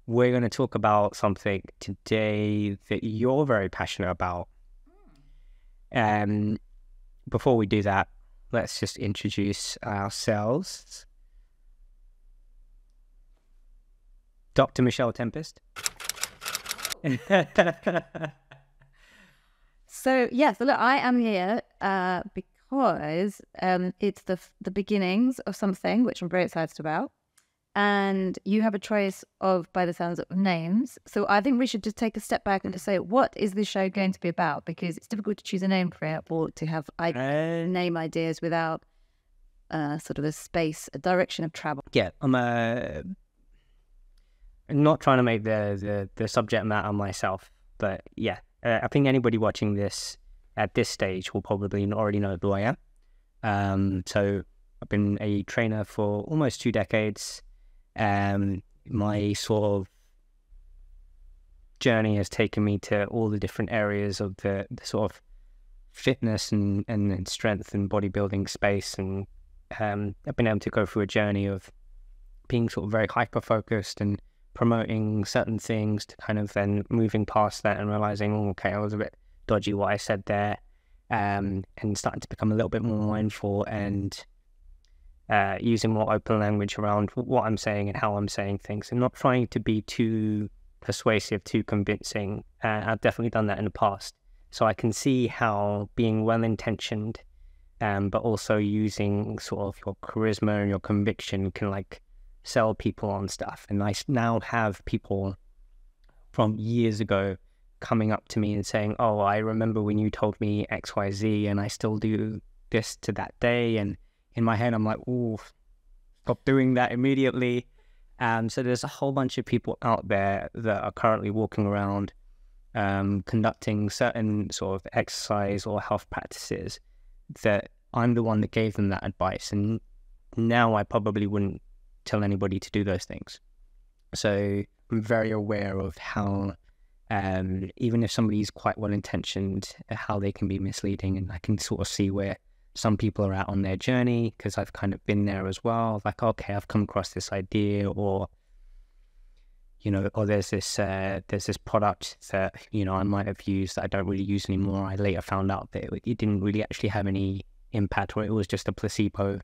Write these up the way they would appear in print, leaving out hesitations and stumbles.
we're going to talk about something today that you're very passionate about. Before we do that, let's just introduce ourselves. Dr. Michelle Tempest. So look, I am here because it's the beginnings of something which I'm very excited about. And you have a choice of, by the sounds of names. So I think we should just take a step back and just say, what is this show going to be about? Because it's difficult to choose a name for it or to have name ideas without sort of a direction of travel. Yeah, I'm not trying to make the subject matter myself, but yeah, I think anybody watching this at this stage will probably already know who I am. So I've been a trainer for almost 2 decades. My sort of journey has taken me to all the different areas of the sort of fitness and strength and bodybuilding space, and I've been able to go through a journey of being sort of very hyper focused and promoting certain things to kind of then moving past that and realizing, oh, okay, I was a bit dodgy what I said there, and starting to become a little bit more mindful and using more open language around what I'm saying and how I'm saying things, and not trying to be too persuasive, too convincing. I've definitely done that in the past. So I can see how being well-intentioned, but also using sort of your charisma and your conviction can like sell people on stuff. And I now have people from years ago coming up to me and saying, oh, I remember when you told me XYZ and I still do this to that day. And in my head, I'm like, oh, stop doing that immediately. So there's a whole bunch of people out there that are currently walking around conducting certain sort of exercise or health practices that I'm the one that gave them that advice. And now I probably wouldn't tell anybody to do those things. So I'm very aware of how, even if somebody's quite well-intentioned, how they can be misleading. And I can sort of see where some people are at on their journey, because I've kind of been there as well. Like, okay, I've come across this idea, or, you know, or there's this product that, you know, I might have used that I don't really use anymore. I later found out that it didn't really actually have any impact, or it was just a placebo.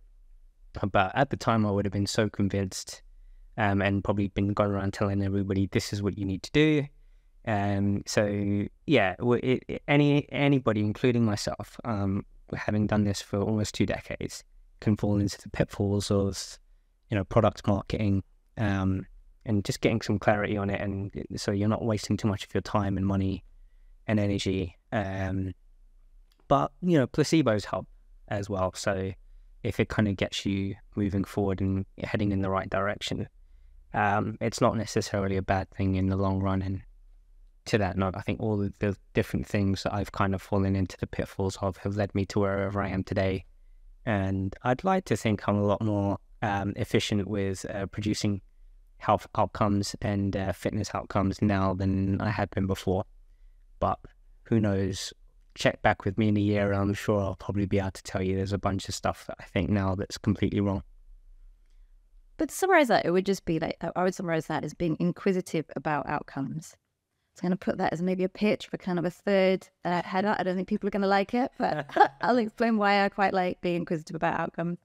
But at the time, I would have been so convinced, and probably been going around telling everybody, this is what you need to do. So yeah, anybody, including myself, having done this for almost 2 decades, can fall into the pitfalls of, you know, product marketing, and just getting some clarity on it, and so you're not wasting too much of your time and money and energy. But you know, placebos help as well. So if it kind of gets you moving forward and heading in the right direction, it's not necessarily a bad thing in the long run. And to that note, I think all of the different things that I've kind of fallen into the pitfalls of have led me to wherever I am today. And I'd like to think I'm a lot more efficient with producing health outcomes and fitness outcomes now than I had been before. But who knows? Check back with me in a year and I'm sure I'll probably be able to tell you there's a bunch of stuff that I think now that's completely wrong. But to summarize that, it would just be like, I would summarize that as being inquisitive about outcomes. I'm going to put that as maybe a pitch for kind of a third header. I don't think people are going to like it, but I'll explain why I quite like being inquisitive about outcomes.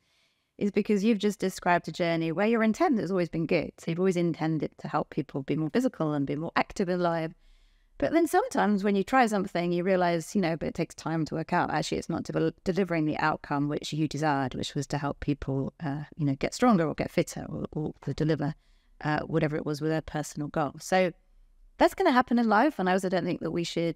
Is because you've just described a journey where your intent has always been good. So you've always intended to help people be more physical and be more active in life. But then sometimes when you try something, you realize, you know, but it takes time to work out. Actually, it's not delivering the outcome which you desired, which was to help people, you know, get stronger or get fitter or to deliver whatever it was with their personal goal. So that's going to happen in life. And I also don't think that we should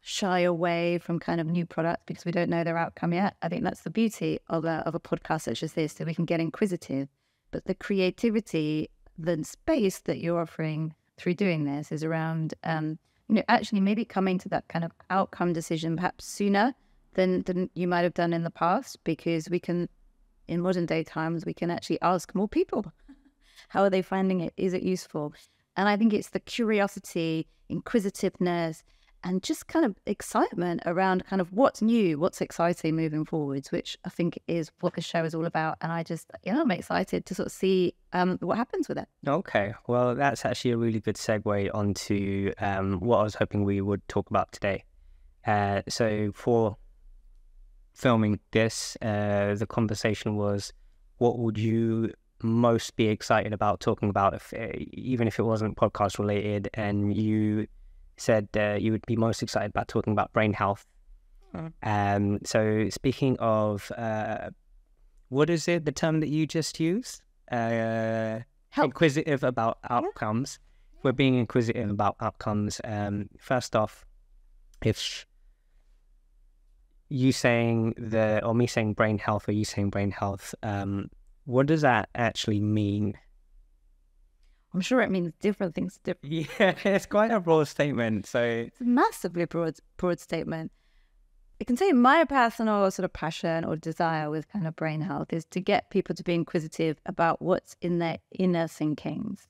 shy away from kind of new products because we don't know their outcome yet. I think that's the beauty of a podcast such as this, that we can get inquisitive. But the creativity, the space that you're offering through doing this is around, you know, actually maybe coming to that kind of outcome decision perhaps sooner than you might have done in the past, because we can, in modern day times, we can actually ask more people, how are they finding it? Is it useful? And I think it's the curiosity, inquisitiveness, and just kind of excitement around kind of what's new, what's exciting moving forwards, which I think is what the show is all about. And I just, I'm excited to sort of see what happens with it. Okay, well, that's actually a really good segue onto what I was hoping we would talk about today. So for filming this, the conversation was, what would you most be excited about talking about, if even if it wasn't podcast related, and you said you would be most excited about talking about brain health. So speaking of, what is it, the term that you just used? Inquisitive about outcomes. Yeah. We're being inquisitive about outcomes. First off, if you saying or me saying brain health, or you saying brain health, what does that actually mean? I'm sure it means different things. Yeah, it's quite a broad statement. So it's a massively broad statement. I can say my personal sort of passion or desire with kind of brain health is to get people to be inquisitive about what's in their inner thinkings.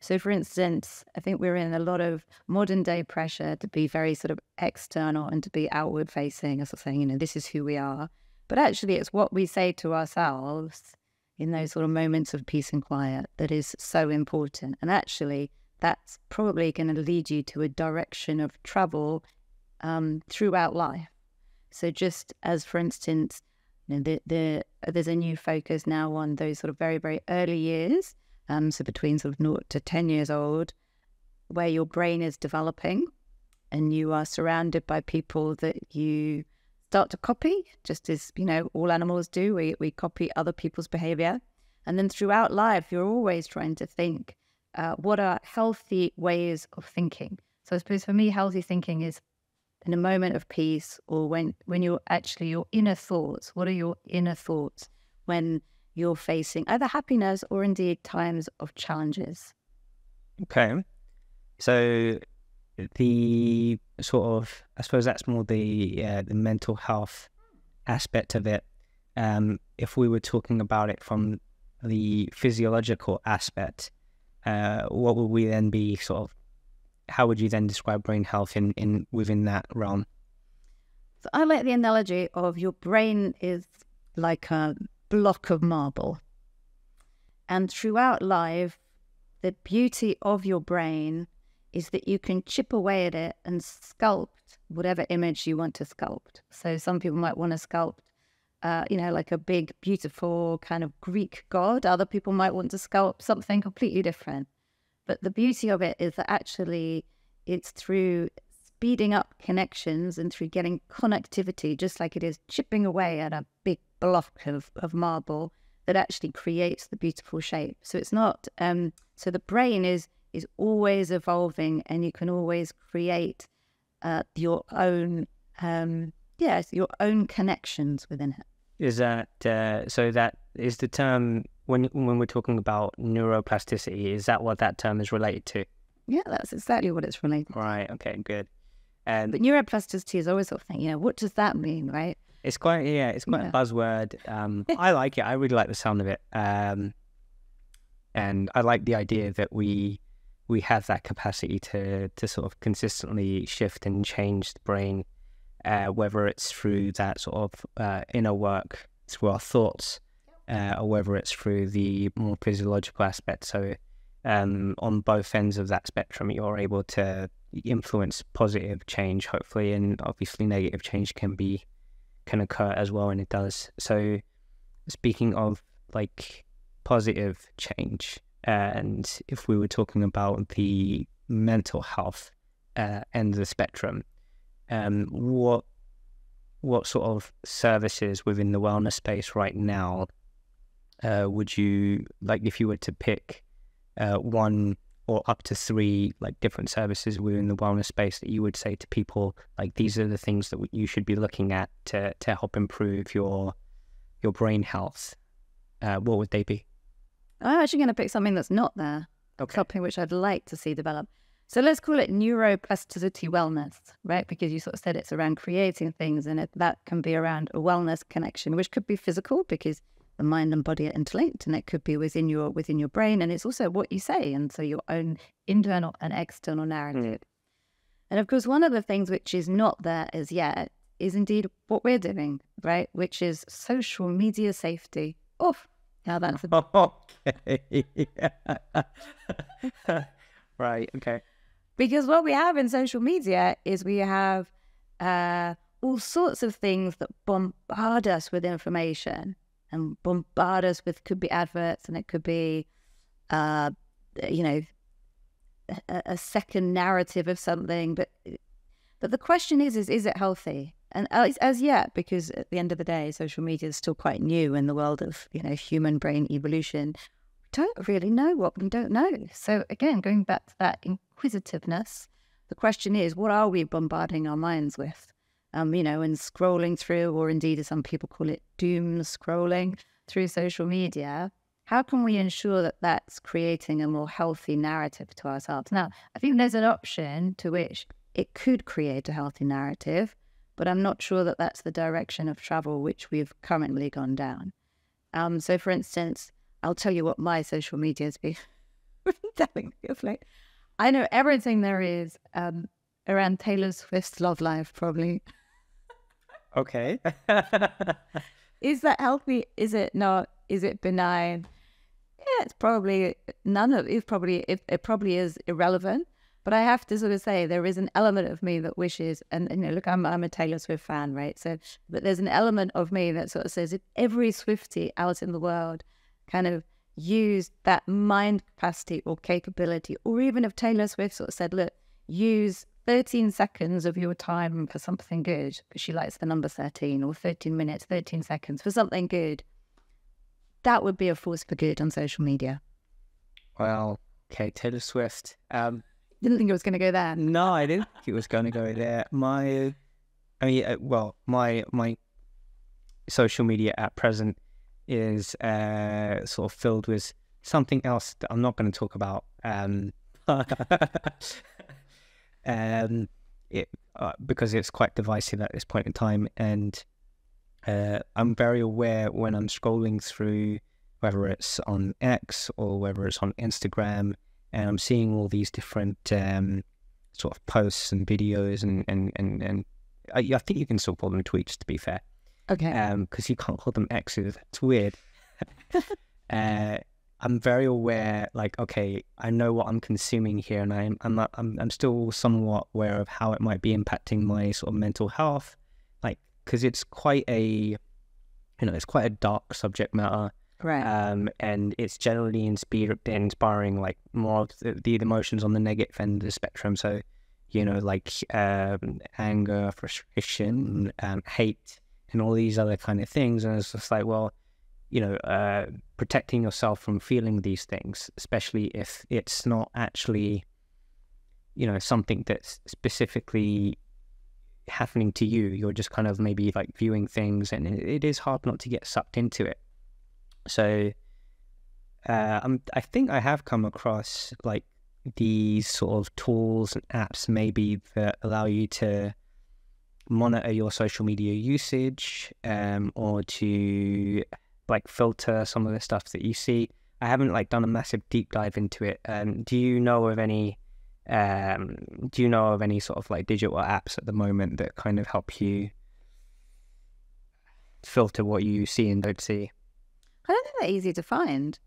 So, for instance, I think we're in a lot of modern day pressure to be very sort of external and to be outward facing, as I'm saying, this is who we are. But actually, it's what we say to ourselves in those sort of moments of peace and quiet that is so important. And actually, that's probably going to lead you to a direction of travel throughout life. So just as, for instance, there's a new focus now on those sort of very, very early years, so between sort of 0 to 10 years old, where your brain is developing and you are surrounded by people that you start to copy, just as, all animals do. We copy other people's behavior. And then throughout life, you're always trying to think, what are healthy ways of thinking? So I suppose for me, healthy thinking is in a moment of peace, or when you're actually your inner thoughts. What are your inner thoughts when you're facing either happiness or indeed times of challenges? Okay. So the sort of, I suppose that's more the mental health aspect of it. If we were talking about it from the physiological aspect, what would we then be sort of, how would you then describe brain health in within that realm? So I like the analogy of your brain is like a block of marble. And throughout life, the beauty of your brain is that you can chip away at it and sculpt whatever image you want to sculpt. So some people might want to sculpt, like a big, beautiful kind of Greek god. Other people might want to sculpt something completely different. But the beauty of it is that actually it's through speeding up connections and through getting connectivity, just like it is chipping away at a big block of marble, that actually creates the beautiful shape. So it's not, so the brain is always evolving, and you can always create your own, your own connections within it. Is that, so that is the term, when we're talking about neuroplasticity, is that what that term is related to? Yeah, that's exactly what it's related to. Right, okay, good. But neuroplasticity is always sort of thing, what does that mean, right? It's quite a buzzword. I like it. I really like the sound of it. And I like the idea that we have that capacity to sort of consistently shift and change the brain, whether it's through that sort of inner work, through our thoughts, or whether it's through the more physiological aspect. So on both ends of that spectrum, you're able to influence positive change, hopefully, and obviously negative change can occur as well, and it does. So speaking of like positive change, and if we were talking about the mental health end of the spectrum, what sort of services within the wellness space right now would you like, if you were to pick one or up to three like different services within the wellness space that you would say to people, like, these are the things that you should be looking at to help improve your brain health, what would they be? I'm actually going to pick something that's not there. Okay. Something which I'd like to see develop. So let's call it neuroplasticity wellness, right? Because you sort of said it's around creating things, and that can be around a wellness connection, which could be physical because the mind and body are interlinked, and it could be within your brain, and it's also what you say, and so your own internal and external narrative. And of course, one of the things which is not there as yet is indeed what we're doing, right? Which is social media safety. Oh, now that's Okay. Right. Okay. because what we have in social media is we have all sorts of things that bombard us with information and bombard us with, could be adverts, and it could be, you know, a second narrative of something. But the question is it healthy? And as yet, because at the end of the day, social media is still quite new in the world of, you know, human brain evolution. We don't really know what we don't know. So again, going back to that inquisitiveness, the question is, what are we bombarding our minds with? You know, and scrolling through, or indeed, as some people call it, doom scrolling through social media. How can we ensure that that's creating a more healthy narrative to ourselves? Now, I think there's an option to which it could create a healthy narrative, but I'm not sure that that's the direction of travel which we've currently gone down. So, for instance, I'll tell you what my social media has been telling me of late. I know everything there is around Taylor Swift's love life, probably. Okay. Is that healthy? Is it not? Is it benign? Yeah, it's probably none of it. It probably is irrelevant. But I have to sort of say there is an element of me that wishes, and you know, look, I'm a Taylor Swift fan, right? So, but there's an element of me that sort of says, if every Swiftie out in the world kind of used that mind capacity or capability, or even if Taylor Swift sort of said, look, use 13 seconds of your time for something good, because she likes the number 13, or 13 minutes, 13 seconds for something good, that would be a force for good on social media. Well, okay, Taylor Swift. Didn't think it was going to go there. No, I didn't think it was going to go there. My social media at present is sort of filled with something else that I'm not going to talk about. Because it's quite divisive at this point in time, and I'm very aware when I'm scrolling through, whether it's on X or whether it's on Instagram, and I'm seeing all these different sort of posts and videos, and I think you can still call them tweets, to be fair. Okay. Because you can't call them X's. It's weird. I'm very aware, like, okay, I know what I'm consuming here, and I'm still somewhat aware of how it might be impacting my sort of mental health, like, because it's quite a dark subject matter. Right. And it's generally inspiring like more of the emotions on the negative end of the spectrum. So, you know, like anger, frustration, hate, and all these other kind of things. And it's just like, well, you know, protecting yourself from feeling these things, especially if it's not actually, you know, something that's specifically happening to you. You're just kind of maybe like viewing things, and it is hard not to get sucked into it. So I think I have come across like these sort of tools and apps maybe that allow you to monitor your social media usage, or to like filter some of the stuff that you see. I haven't like done a massive deep dive into it. Do you know of any sort of like digital apps at the moment that kind of help you filter what you see and don't see? I don't think they're easy to find.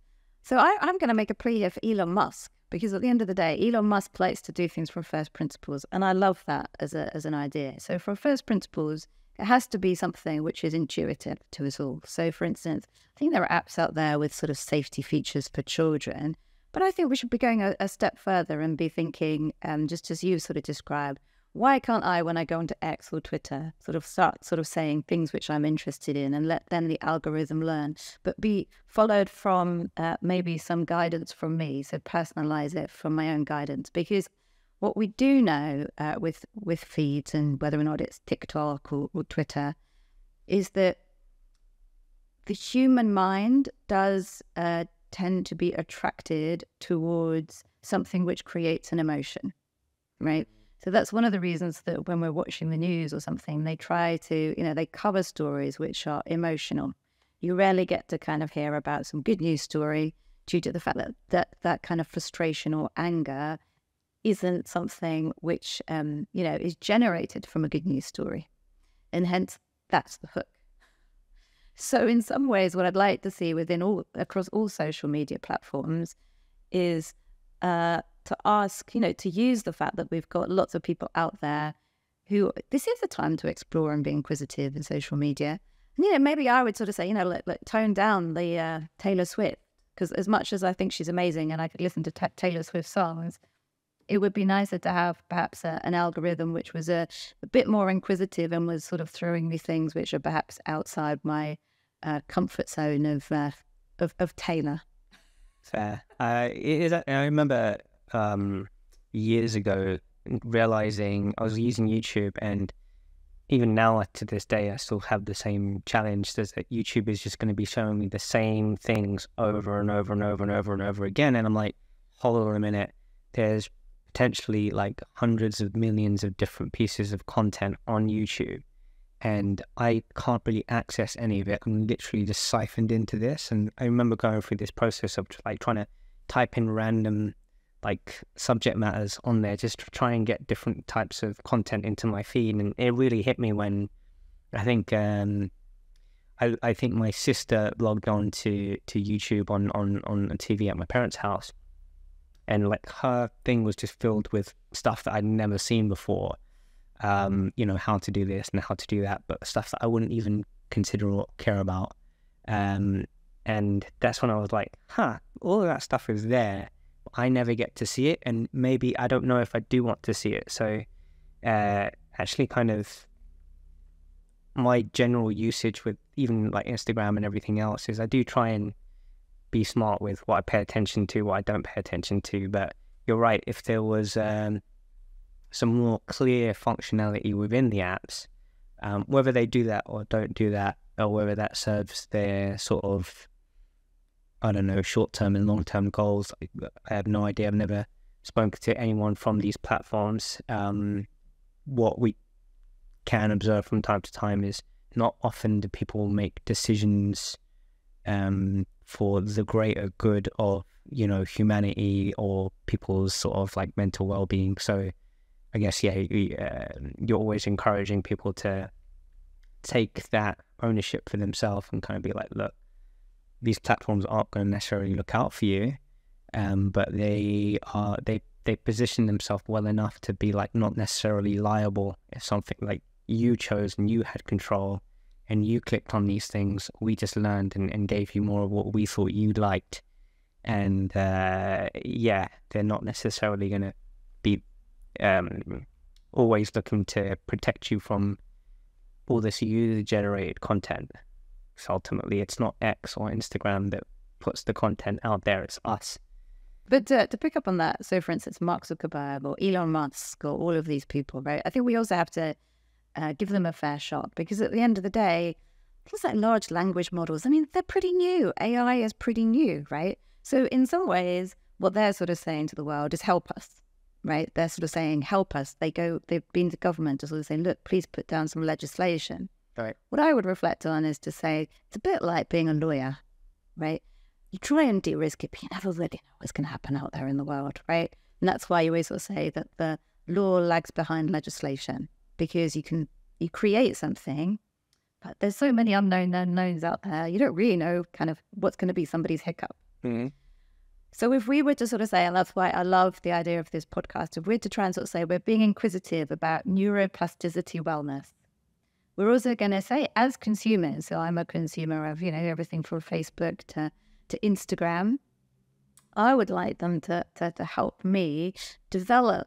So I'm going to make a plea here for Elon Musk, because at the end of the day, Elon Musk likes to do things from first principles. And I love that as an idea. So from first principles, it has to be something which is intuitive to us all. So for instance, I think there are apps out there with sort of safety features for children, but I think we should be going a step further and be thinking, just as you sort of described, why can't I, when I go onto X or Twitter, sort of start sort of saying things which I'm interested in and let then the algorithm learn, but be followed from maybe some guidance from me, so personalize it from my own guidance. Because what we do know with feeds, and whether or not it's TikTok or Twitter, is that the human mind does tend to be attracted towards something which creates an emotion, right? So that's one of the reasons that when we're watching the news or something, they try to, they cover stories which are emotional. You rarely get to kind of hear about some good news story due to the fact that kind of frustration or anger isn't something which, is generated from a good news story. And hence, that's the hook. So in some ways, what I'd like to see across all social media platforms is to ask, to use the fact that we've got lots of people out there who, this is the time to explore and be inquisitive in social media. And, maybe I would sort of say, tone down the Taylor Swift, because as much as I think she's amazing and I could listen to Taylor Swift songs, it would be nicer to have perhaps an algorithm which was a bit more inquisitive and was sort of throwing me things which are perhaps outside my comfort zone of Taylor. Fair. I remember years ago realizing I was using YouTube, and even now to this day I still have the same challenge, that YouTube is just going to be showing me the same things over and over and over and over and over again, and I'm like, hold on a minute, there's potentially like hundreds of millions of different pieces of content on YouTube, and I can't really access any of it. I'm literally just siphoned into this. And I remember going through this process of like trying to type in random like subject matters on there just to try and get different types of content into my feed. And it really hit me when I think I think my sister logged on to YouTube on a TV at my parents' house, and like her thing was just filled with stuff that I'd never seen before. How to do this and how to do that, but stuff that I wouldn't even consider or care about. And that's when I was like, all of that stuff is there. I never get to see it, and maybe I don't know if I do want to see it. So actually kind of my general usage with even like Instagram and everything else is I do try and be smart with what I pay attention to, what I don't pay attention to. But you're right, if there was some more clear functionality within the apps, whether they do that or don't do that, or whether that serves their sort of, I don't know, short-term and long-term goals, I have no idea. I've never spoken to anyone from these platforms. What we can observe from time to time is not often do people make decisions for the greater good of, humanity or people's sort of like mental well-being. So I guess, you're always encouraging people to take that ownership for themselves and kind of be like, look, these platforms aren't going to necessarily look out for you, but they position themselves well enough to be like not necessarily liable if something like you chose and you had control and you clicked on these things. We just learned and gave you more of what we thought you liked, and they're not necessarily going to be always looking to protect you from all this user-generated content. So ultimately, it's not X or Instagram that puts the content out there, it's us. But to pick up on that, so for instance, Mark Zuckerberg or Elon Musk or all of these people, right? I think we also have to give them a fair shot, because at the end of the day, things like large language models, I mean, they're pretty new. AI is pretty new, right? So in some ways, what they're sort of saying to the world is help us. Right, they're sort of saying, help us. They've been to government to sort of say, look, please put down some legislation. Right. What I would reflect on is to say, it's a bit like being a lawyer, right? You try and de-risk it, but you never really know what's going to happen out there in the world, right? And that's why you always sort of say that the law lags behind legislation, because you create something, but there's so many unknown unknowns out there. You don't really know kind of what's going to be somebody's hiccup. Mm-hmm. So if we were to sort of say, and that's why I love the idea of this podcast, if we're to try and sort of say we're being inquisitive about neuroplasticity wellness, we're also going to say as consumers, so I'm a consumer of, everything from Facebook to Instagram, I would like them to help me develop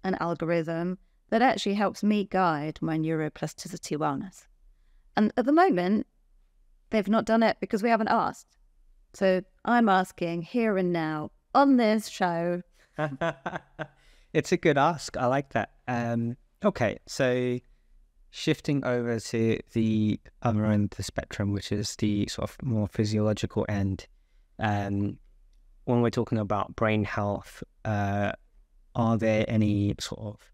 an algorithm that actually helps me guide my neuroplasticity wellness. And at the moment, they've not done it because we haven't asked. So I'm asking here and now on this show. It's a good ask. I like that. Okay, so shifting over to the other end of the spectrum, which is the sort of more physiological end. When we're talking about brain health, are there any sort of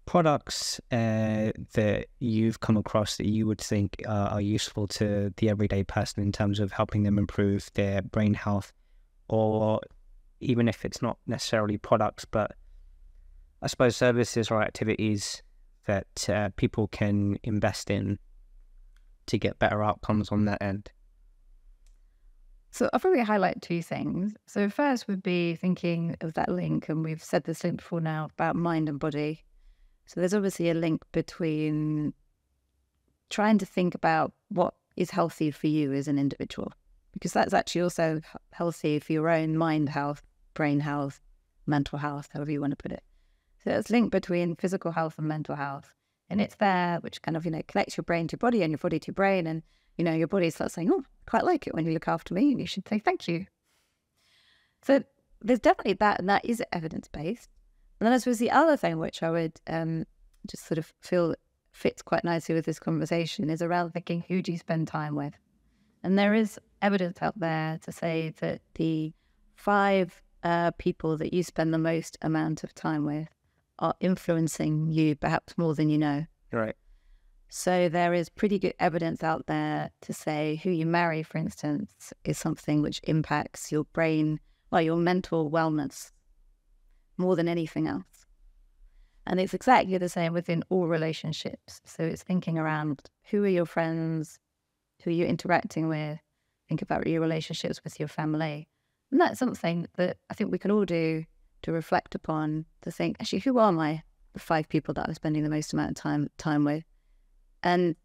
products that you've come across that you would think are useful to the everyday person in terms of helping them improve their brain health? Or even if it's not necessarily products, but I suppose, services or activities that people can invest in to get better outcomes on that end? So I'll probably highlight two things. So first would be thinking of that link, and we've said this link before now, about mind and body. So there's obviously a link between trying to think about what is healthy for you as an individual, because that's actually also healthy for your own mind health, brain health, mental health, however you want to put it. So there's a link between physical health and mental health. And it's there, which kind of, connects your brain to your body and your body to your brain. And, your body starts saying, oh, I quite like it when you look after me, and you should say thank you. So there's definitely that, and that is evidence-based. And then I suppose the other thing, which I would just sort of feel fits quite nicely with this conversation, is around thinking, who do you spend time with? And there is evidence out there to say that the 5 people that you spend the most amount of time with are influencing you perhaps more than you know. Right. So there is pretty good evidence out there to say who you marry, for instance, is something which impacts your brain, your mental wellness more than anything else. And it's exactly the same within all relationships. So it's thinking around, who are your friends, who are you interacting with, think about your relationships with your family. And that's something that I think we can all do to reflect upon, to think, actually, who are the 5 people that I'm spending the most amount of time with? And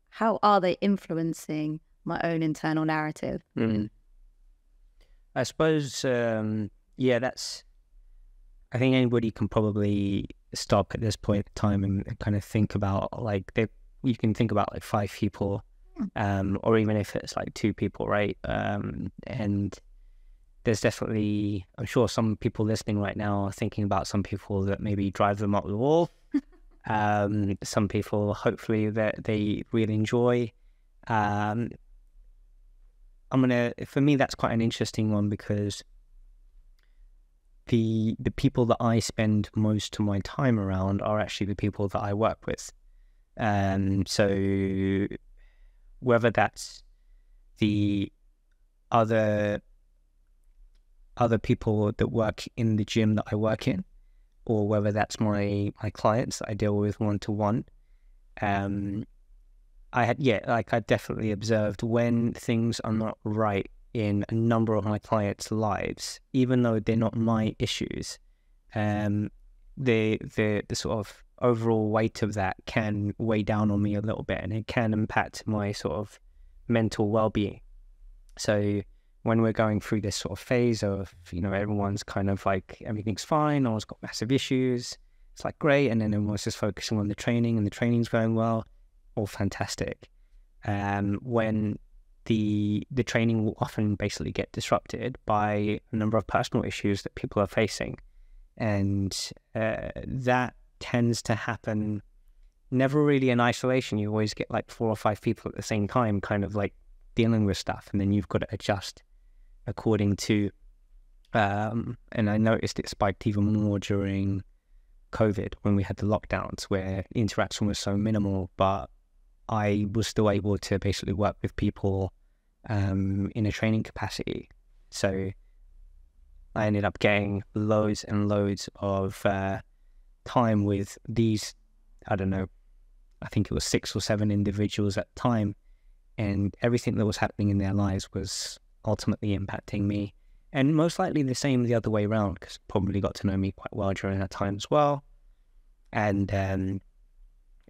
how are they influencing my own internal narrative? Mm. I suppose, that's... I think anybody can probably stop at this point in time and kind of think about, you can think about 5 people, or even if it's 2 people, right? And there's definitely, I'm sure some people listening right now are thinking about some people that maybe drive them up the wall. Some people, hopefully, that they really enjoy. For me, that's quite an interesting one, because the people that I spend most of my time around are actually the people that I work with. So whether that's the other people that work in the gym that I work in, or whether that's my clients that I deal with one-to-one, I definitely observed when things are not right in a number of my clients' lives, even though they're not my issues, the sort of overall weight of that can weigh down on me a little bit, and it can impact my sort of mental well-being. So when we're going through this sort of phase of, everyone's kind of everything's fine, no one's got massive issues, it's great, and then everyone's just focusing on the training, and the training's going well, all fantastic. When the training will often basically get disrupted by a number of personal issues that people are facing, and that tends to happen never really in isolation. You always get 4 or 5 people at the same time kind of dealing with stuff, and then you've got to adjust according to and I noticed it spiked even more during COVID, when we had the lockdowns, where interaction was so minimal, but I was still able to basically work with people in a training capacity. So I ended up getting loads and loads of time with these, I don't know, I think it was 6 or 7 individuals at the time, and everything that was happening in their lives was ultimately impacting me. And most likely the same the other way around, because probably got to know me quite well during that time as well. And it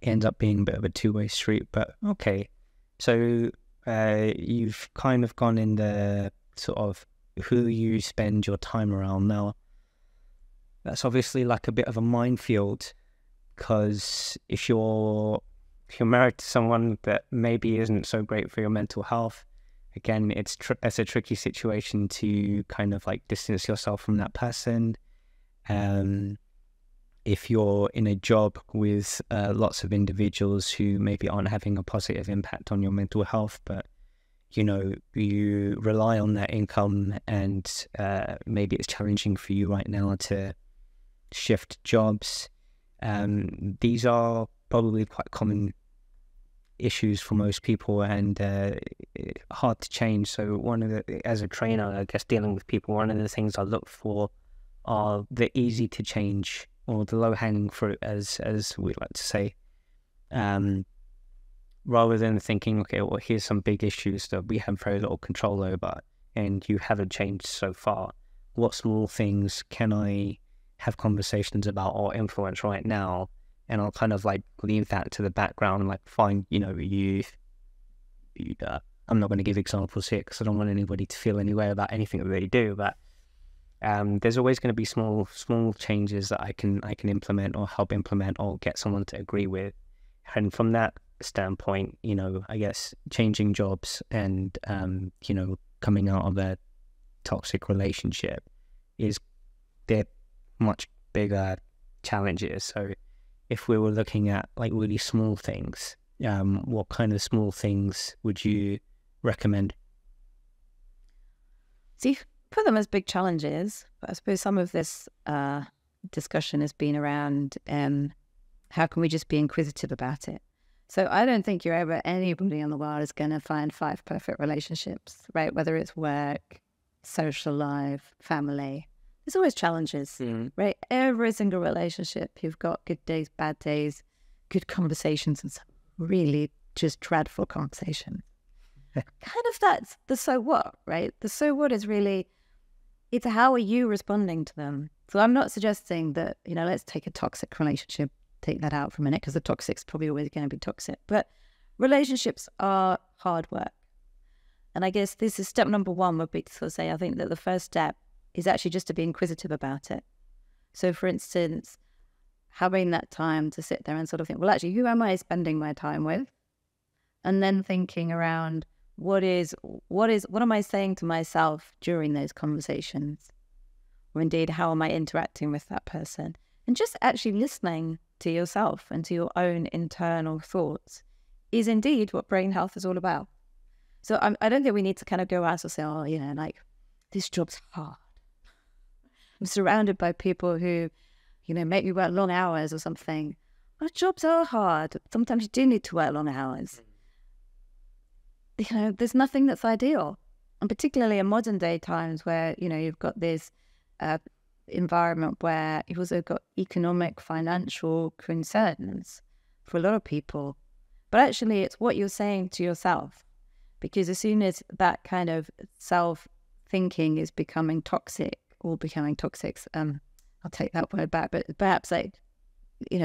ends up being a bit of a two-way street, but okay. So you've kind of gone in the sort of who you spend your time around. Now, that's obviously a bit of a minefield, because if you're married to someone that maybe isn't so great for your mental health, again, it's a tricky situation to kind of distance yourself from that person. If you're in a job with lots of individuals who maybe aren't having a positive impact on your mental health, but you rely on that income, and maybe it's challenging for you right now to shift jobs. These are probably quite common issues for most people, and hard to change. So as a trainer, I guess, dealing with people, one of the things I look for are the easy to change or the low-hanging fruit, as we like to say, rather than thinking, okay, well, here's some big issues that we have very little control over and you haven't changed so far. What small things can I have conversations about or influence right now? And I'll kind of like leave that to the background and like find, I'm not going to give examples here because I don't want anybody to feel any way about anything that they do, but there's always going to be small changes that I can implement or help implement or get someone to agree with. And from that standpoint, I guess changing jobs and, coming out of a toxic relationship they're much bigger challenges. So if we were looking at like really small things, what kind of small things would you recommend? See, put them as big challenges, but I suppose some of this discussion has been around how can we just be inquisitive about it? So I don't think anybody in the world is going to find 5 perfect relationships, right? Whether it's work, social life, family. There's always challenges, right? Every single relationship, you've got good days, bad days, good conversations, and some really just dreadful conversations. Kind of that's the so what, right? The so what is really, it's how are you responding to them? So I'm not suggesting that, let's take a toxic relationship, take that out for a minute, because the toxic's probably always going to be toxic. But relationships are hard work. And I guess this is step number 1 would be to sort of say, I think that the first step is actually just to be inquisitive about it. So for instance, having that time to sit there and sort of think, well, actually, who am I spending my time with? And then thinking around what am I saying to myself during those conversations? Or indeed, how am I interacting with that person? And just actually listening to yourself and to your own internal thoughts is indeed what brain health is all about. So I don't think we need to kind of go out and say, oh, like, this job's hard. I'm surrounded by people who, make me work long hours or something. Well, jobs are hard. Sometimes you do need to work long hours. There's nothing that's ideal. And particularly in modern day times where, you've got this environment where you've also got economic, financial concerns for a lot of people. But actually, it's what you're saying to yourself. Because as soon as that kind of self-thinking is becoming toxic, I'll take that word back, but perhaps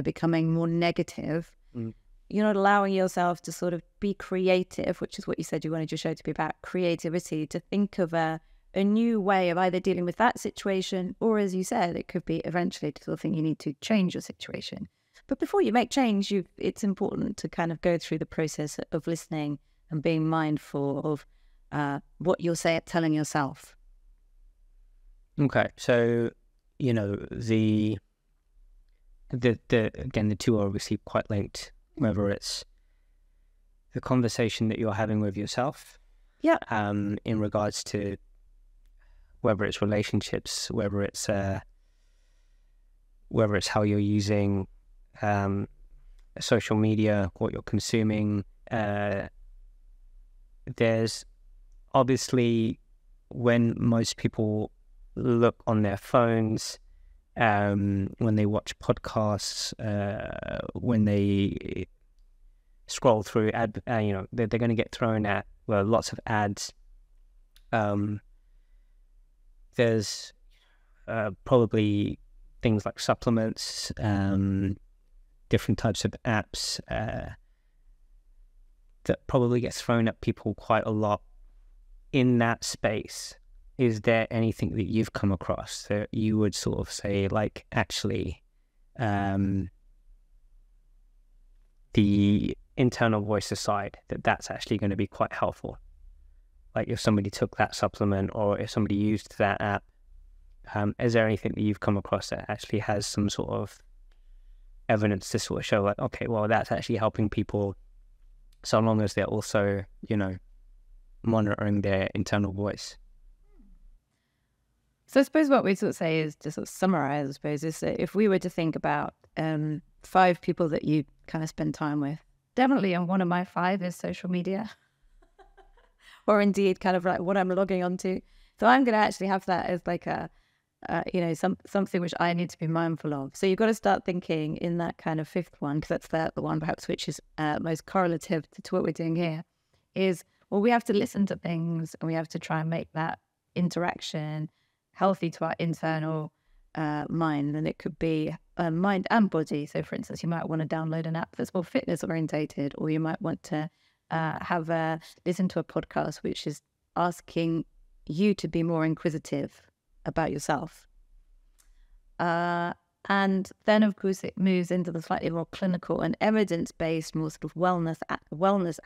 becoming more negative, you're not allowing yourself to sort of be creative, which is what you said you wanted your show to be about, creativity, to think of a new way of either dealing with that situation, or as you said, it could be eventually to sort of think you need to change your situation. But before you make change, it's important to kind of go through the process of listening and being mindful of what you're telling yourself. Okay, so the two are obviously quite linked. Whether it's the conversation that you're having with yourself, in regards to whether it's relationships, whether it's how you're using social media, what you're consuming. There's obviously, when most people look on their phones, when they watch podcasts, when they scroll through they're going to get thrown at lots of ads. There's probably things like supplements, different types of apps that probably gets thrown at people quite a lot in that space. Is there anything that you've come across that you would sort of say, like, actually, the internal voice aside, that's actually going to be quite helpful? Like if somebody took that supplement or if somebody used that app, is there anything that you've come across that actually has some sort of evidence to sort of show, like, okay, well, that's actually helping people so long as they're also, monitoring their internal voice? So I suppose what we sort of say is to sort of summarize, I suppose, is that if we were to think about 5 people that you kind of spend time with, definitely on one of my 5 is social media, or indeed kind of like what I'm logging onto. So I'm going to actually have that as like a something which I need to be mindful of. So you've got to start thinking in that kind of fifth one, because that's the one perhaps which is most correlative to what we're doing here, is, well, we have to listen to things and we have to try and make that interaction healthy to our internal mind. And it could be mind and body. So for instance, you might want to download an app that's more fitness orientated, or you might want to listen to a podcast which is asking you to be more inquisitive about yourself. And then, of course, it moves into the slightly more clinical and evidence-based, more sort of wellness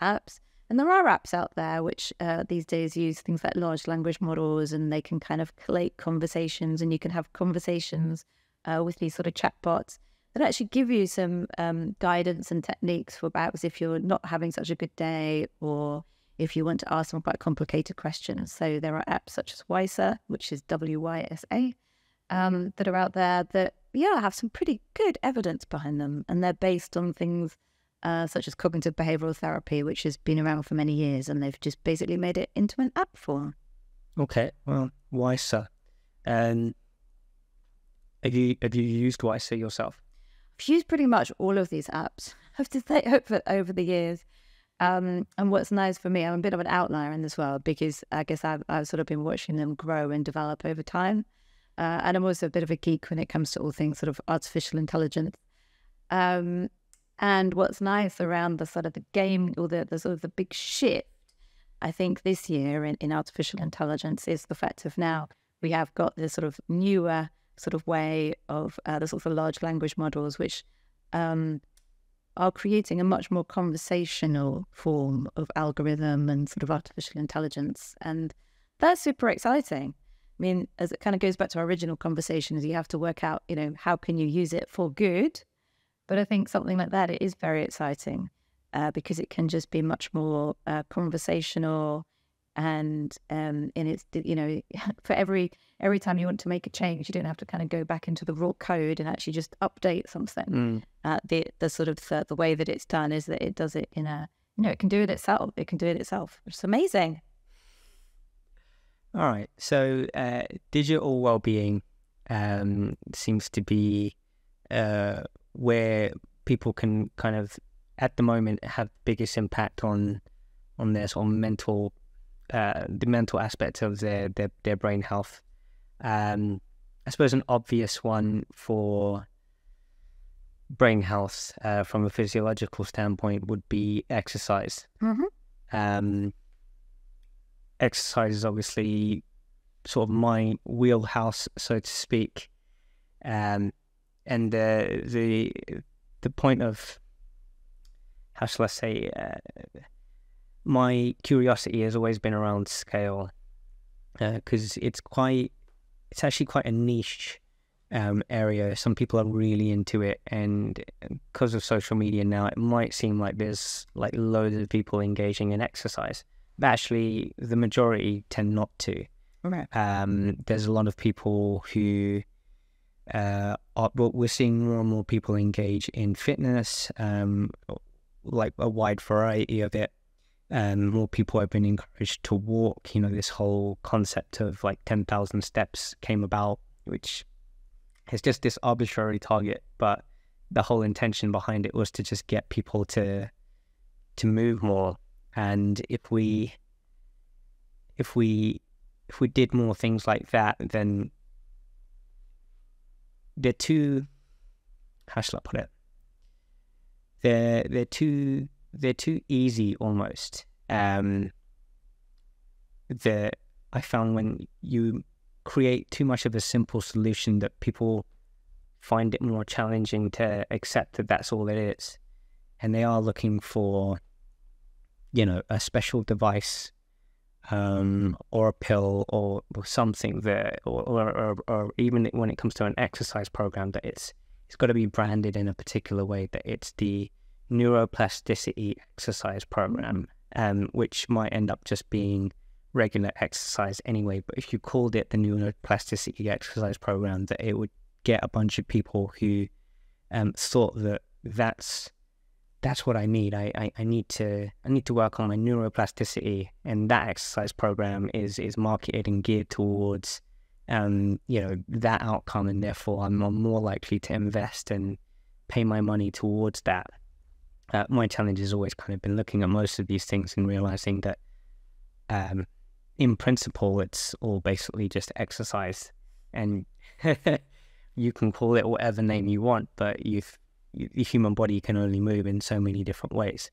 apps. And there are apps out there which these days use things like large language models, and they can kind of collate conversations, and you can have conversations with these sort of chatbots that actually give you some guidance and techniques for perhaps if you're not having such a good day, or if you want to ask some quite complicated questions. So there are apps such as Wysa, which is WYSA, that are out there that, have some pretty good evidence behind them. And they're based on things such as cognitive behavioral therapy, which has been around for many years, and they've just basically made it into an app form. Okay, well, Wysa. And have you used Wysa yourself? I've used pretty much all of these apps, I have to say, over the years. And what's nice for me, I'm a bit of an outlier in this world, because I guess I've sort of been watching them grow and develop over time. And I'm also a bit of a geek when it comes to all things sort of artificial intelligence. And what's nice around the sort of the game, or the sort of the big shift, I think this year in artificial intelligence, is the fact of now we have got this sort of newer sort of way of the sort of large language models, which are creating a much more conversational form of algorithm and sort of artificial intelligence. And that's super exciting. I mean, as it kind of goes back to our original conversation, is you have to work out, how can you use it for good? But I think something like that, it is very exciting because it can just be much more conversational. And it's, for every time you want to make a change, you don't have to kind of go back into the raw code and actually just update something. The sort of the way that it's done is that it does it in a, it can do it itself. It can do it itself. It's amazing. All right. So digital well-being seems to be where people can kind of, at the moment, have biggest impact on their sort of mental, the mental aspect of their brain health. I suppose an obvious one for brain health from a physiological standpoint would be exercise. Exercise is obviously sort of my wheelhouse, so to speak. And the point of, how shall I say, my curiosity has always been around scale, because it's actually quite a niche area. Some people are really into it, and because of social media now, it might seem like there's like loads of people engaging in exercise, but actually the majority tend not to. Right. There's a lot of people who we're seeing more and more people engage in fitness, like a wide variety of it. More people have been encouraged to walk. This whole concept of like 10,000 steps came about, which is just this arbitrary target, but the whole intention behind it was to just get people to move more. And if we did more things like that, then they're too, how shall I put it? They're too easy almost. That I found when you create too much of a simple solution, that people find it more challenging to accept that that's all it is, and they are looking for, a special device, or a pill, or something that, or even when it comes to an exercise program, that it's got to be branded in a particular way, that it's the Neuroplasticity exercise program, which might end up just being regular exercise anyway. But if you called it the Neuroplasticity exercise program, that it would get a bunch of people who thought that that's what I need. I need to work on my neuroplasticity, and that exercise program is marketed and geared towards that outcome, and therefore I'm more likely to invest and pay my money towards that. My challenge has always kind of been looking at most of these things and realizing that in principle it's all basically just exercise, and you can call it whatever name you want, but the human body can only move in so many different ways.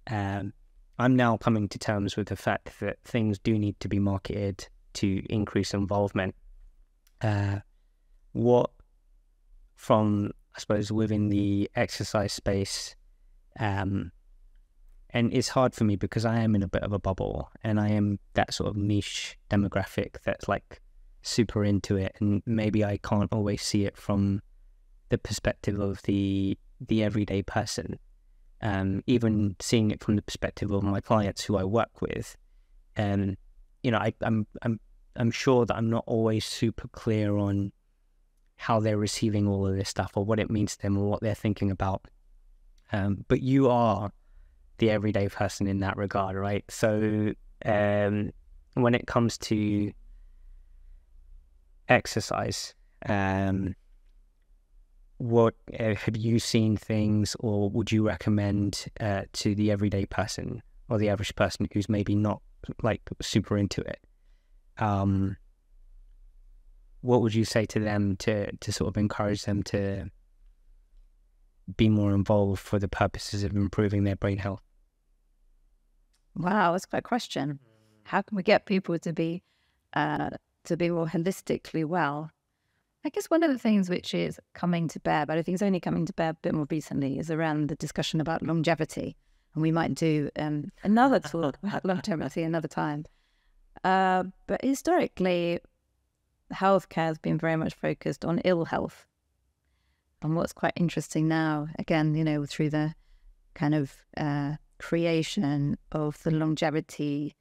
I'm now coming to terms with the fact that things do need to be marketed to increase involvement. What from, I suppose, within the exercise space, and it's hard for me because I am in a bit of a bubble, and I am that sort of niche demographic that's like super into it, and maybe I can't always see it from the perspective of the everyday person. Even seeing it from the perspective of my clients who I work with, I'm sure that I'm not always super clear on how they're receiving all of this stuff or what it means to them or what they're thinking about. But you are the everyday person in that regard, right? So when it comes to exercise, what have you seen things, or would you recommend to the everyday person or the average person who's maybe not like super into it? What would you say to them to sort of encourage them to be more involved for the purposes of improving their brain health? Wow, that's quite a question. How can we get people to be more holistically well? I guess one of the things which is coming to bear, but I think it's only coming to bear a bit more recently, is around the discussion about longevity. And we might do another talk about longevity another time. But historically, healthcare has been very much focused on ill health. And what's quite interesting now, again, through the kind of creation of the longevity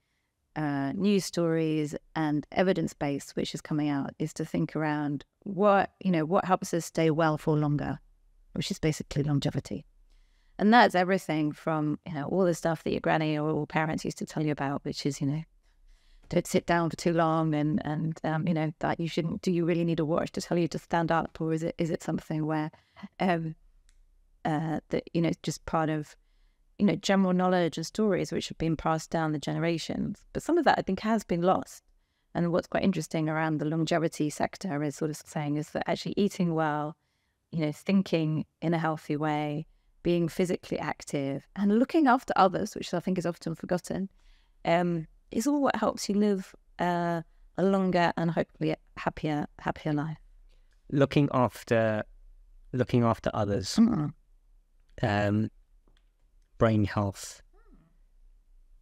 news stories and evidence base which is coming out, is to think around what helps us stay well for longer, which is basically longevity. And that's everything from all the stuff that your granny or all parents used to tell you about, which is don't sit down for too long, and that you shouldn't. Do you really need a watch to tell you to stand up, or is it something where that just part of general knowledge and stories which have been passed down the generations? But some of that I think has been lost. And what's quite interesting around the longevity sector is sort of saying is that actually eating well, thinking in a healthy way, being physically active, and looking after others, which I think is often forgotten, is all what helps you live a longer and hopefully happier life. Looking after others, brain health.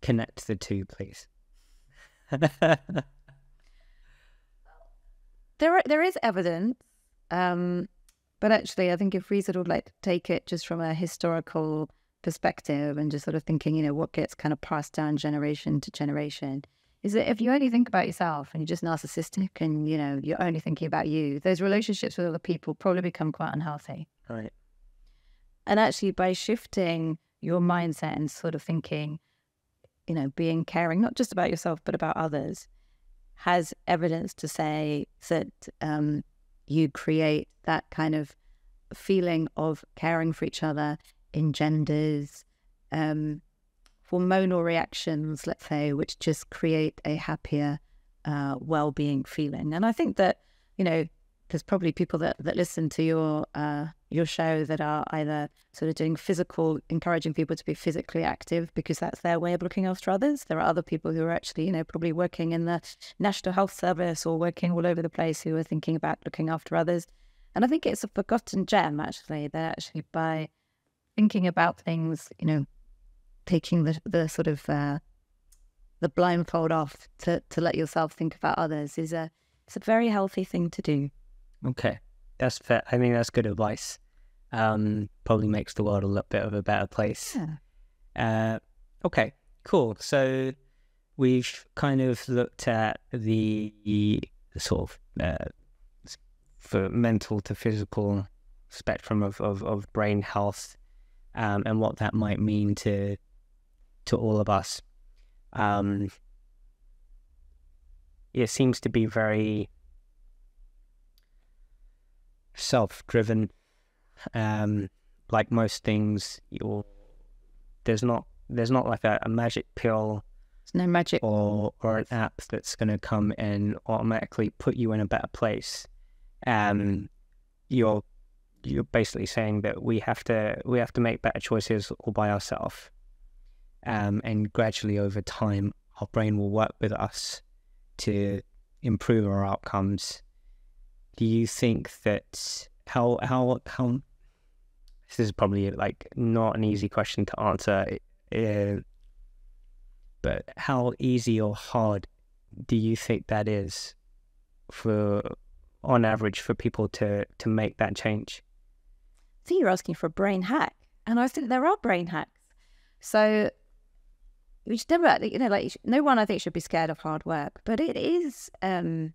Connect the two, please. There is evidence, but actually I think if we sort of like take it just from a historical perspective and just sort of thinking, what gets kind of passed down generation to generation, is that if you only think about yourself and you're just narcissistic and, you're only thinking about you, those relationships with other people probably become quite unhealthy. Right. And actually by shifting your mindset and sort of thinking, being caring, not just about yourself, but about others, has evidence to say that you create that kind of feeling of caring for each other, engenders hormonal reactions, let's say, which just create a happier well-being feeling. And I think that, there's probably people that listen to your show that are either sort of doing encouraging people to be physically active because that's their way of looking after others. There are other people who are actually, probably working in the National Health Service or working all over the place who are thinking about looking after others. And I think it's a forgotten gem, actually, that actually by thinking about things, taking the sort of the blindfold off to let yourself think about others it's a very healthy thing to do. Okay, that's fair. I think that's good advice. Probably makes the world a little bit of a better place. Yeah. Okay, cool. So we've kind of looked at the sort of for mental to physical spectrum of brain health, and what that might mean to all of us. It seems to be very self-driven. Like most things, there's not like a magic pill. There's no magic or an app that's going to come and automatically put you in a better place. You're basically saying that we have to make better choices all by ourselves, and gradually over time our brain will work with us to improve our outcomes. Do you think that how this is probably like not an easy question to answer, but how easy or hard do you think that is on average for people to make that change? I think you're asking for a brain hack, and I think there are brain hacks. So we should never, like no one I think should be scared of hard work, but it is a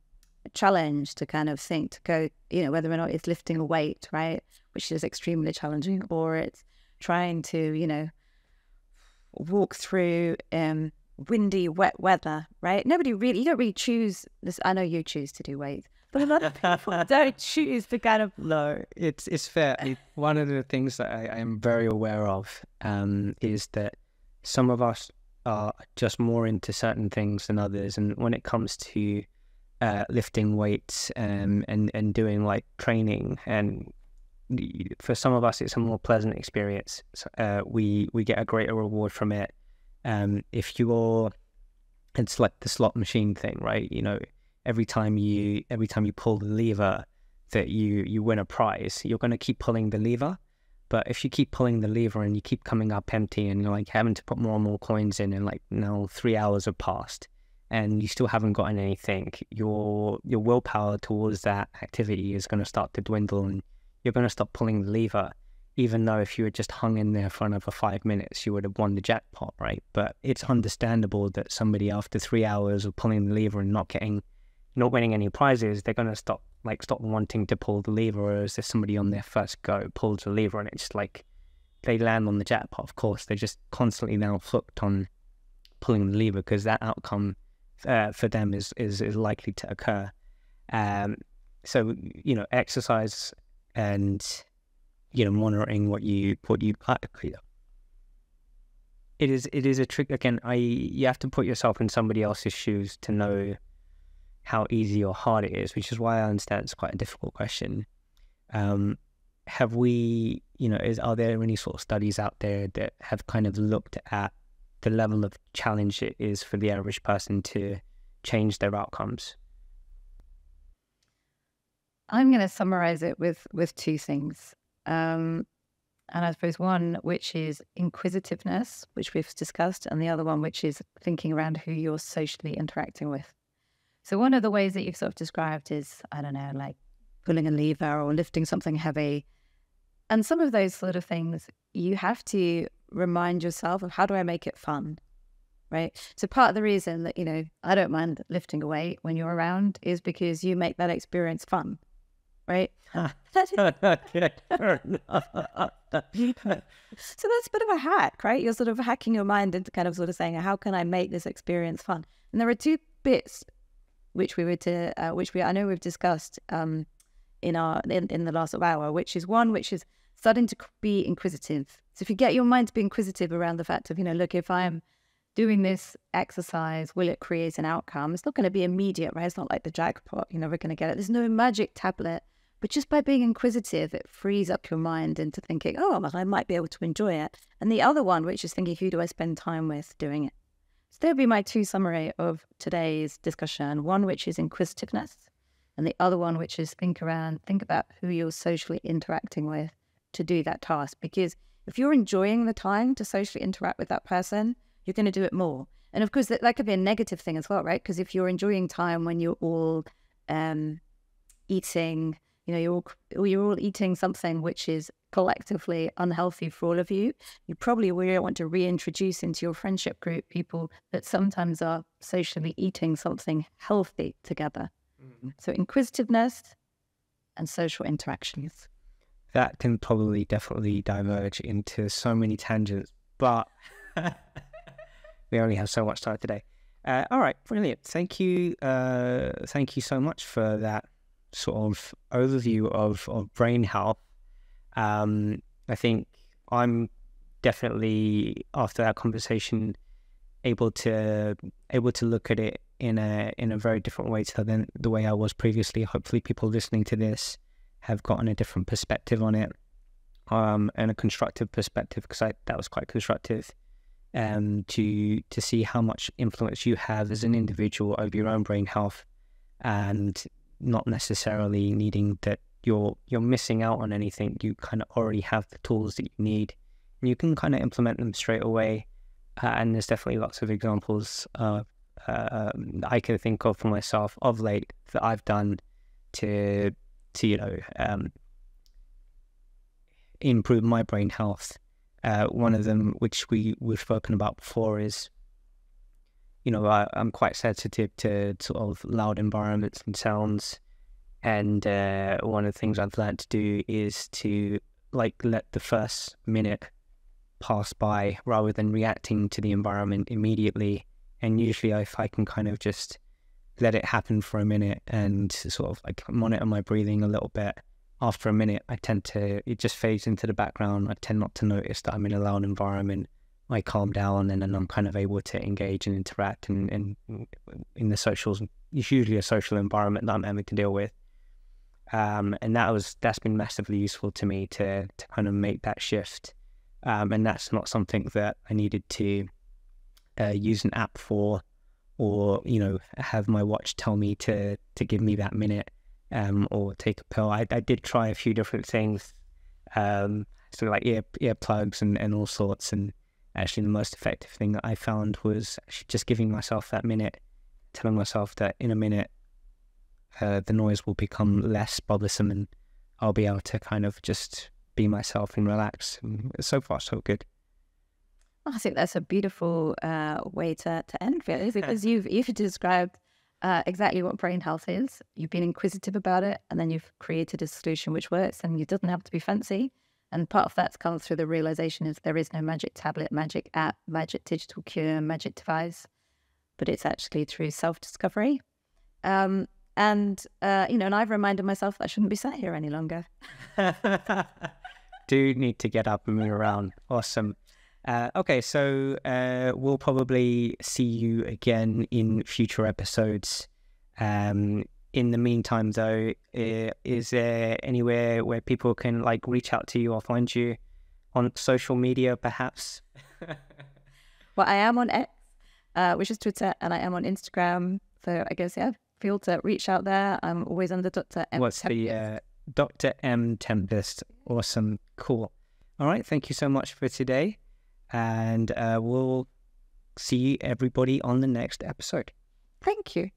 challenge to kind of think to go, whether or not it's lifting a weight, right, which is extremely challenging, or it's trying to, walk through windy, wet weather, right? You don't really choose this. I know you choose to do weights, but a lot of people don't choose to kind of. No, it's fair. One of the things that I am very aware of is that some of us are just more into certain things than others, and when it comes to lifting weights and doing like training, and for some of us it's a more pleasant experience. We get a greater reward from it. It's like the slot machine thing, right? Every time you pull the lever, that you win a prize. You're going to keep pulling the lever, but if you keep pulling the lever and you keep coming up empty, and you're like having to put more and more coins in, and like now 3 hours have passed and you still haven't gotten anything, your willpower towards that activity is going to start to dwindle, and you're going to stop pulling the lever, even though if you had just hung in there for another 5 minutes, you would have won the jackpot, right? But it's understandable that somebody, after 3 hours of pulling the lever and not winning any prizes, they're going to stop wanting to pull the lever. Whereas there's somebody on their first go pulls the lever and it's like they land on the jackpot. Of course, they're just constantly now hooked on pulling the lever because that outcome for them is likely to occur. So exercise and monitoring what you it is a trick. Again, you have to put yourself in somebody else's shoes to know how easy or hard it is, which is why I understand it's quite a difficult question. Are there any sort of studies out there that have kind of looked at the level of challenge it is for the average person to change their outcomes? I'm going to summarize it with two things. And I suppose one, which is inquisitiveness, which we've discussed, and the other one, which is thinking around who you're socially interacting with. So one of the ways that you've sort of described is, I don't know, like pulling a lever or lifting something heavy. And some of those sort of things, you have to remind yourself of, how do I make it fun, right? So part of the reason that, I don't mind lifting a weight when you're around is because you make that experience fun, right? So that's a bit of a hack, right? You're sort of hacking your mind into kind of sort of saying, how can I make this experience fun? And there are two bits which I know we've discussed in the last hour, which is one, which is starting to be inquisitive. So if you get your mind to be inquisitive around the fact of, look, if I'm doing this exercise, will it create an outcome? It's not going to be immediate, right? It's not like the jackpot, you're never going to get it. There's no magic tablet, but just by being inquisitive, it frees up your mind into thinking, oh, well, I might be able to enjoy it. And the other one, which is thinking, who do I spend time with doing it? So there'll be my two summary of today's discussion. One, which is inquisitiveness, and the other one, which is think about who you're socially interacting with to do that task. Because if you're enjoying the time to socially interact with that person, you're going to do it more. And of course, that could be a negative thing as well, right? Because if you're enjoying time when you're all eating, you're all eating something which is collectively unhealthy for all of you, you probably will want to reintroduce into your friendship group people that sometimes are socially eating something healthy together. Mm-hmm. So inquisitiveness and social interactions. That can probably definitely diverge into so many tangents, but we only have so much time today. All right, brilliant. Thank you so much for that sort of overview of brain health. I think I'm definitely, after that conversation, able to look at it in a very different way than the way I was previously. Hopefully people listening to this have gotten a different perspective on it, and a constructive perspective, because that was quite constructive, to see how much influence you have as an individual over your own brain health, and not necessarily needing that you're missing out on anything. You kind of already have the tools that you need, and you can kind of implement them straight away. And there's definitely lots of examples I can think of for myself of late that I've done to improve my brain health. One of them, which we've spoken about before, is, I'm quite sensitive to sort of loud environments and sounds. And one of the things I've learned to do is to let the first minute pass by rather than reacting to the environment immediately. And usually if I can kind of just let it happen for a minute and sort of monitor my breathing a little bit, after a minute it just fades into the background. I tend not to notice that I'm in a loud environment. I calm down, and then I'm kind of able to engage and interact in the socials. It's usually a social environment that I'm having to deal with. And that's been massively useful to me to kind of make that shift. And that's not something that I needed to use an app for, or have my watch tell me to give me that minute, or take a pill. I did try a few different things, so like earplugs and all sorts. And actually, the most effective thing that I found was actually just giving myself that minute, telling myself that in a minute, the noise will become less bothersome, and I'll be able to kind of just be myself and relax. And so far, so good. I think that's a beautiful way to end, really, because you've described exactly what brain health is. You've been inquisitive about it, and then you've created a solution which works, and it doesn't have to be fancy. And part of that's come through the realization is there is no magic tablet, magic app, magic digital cure, magic device, but it's actually through self-discovery. And I've reminded myself that I shouldn't be sat here any longer. Do need to get up and move around. Awesome. Okay, so we'll probably see you again in future episodes. In the meantime, though, is there anywhere where people can reach out to you or find you on social media, perhaps? Well, I am on X, which is Twitter, and I am on Instagram. So I guess, feel to reach out there. I'm always under Dr. M. What's the Dr. M. Tempest? Awesome. Cool. All right. Thank you so much for today. And we'll see everybody on the next episode. Thank you.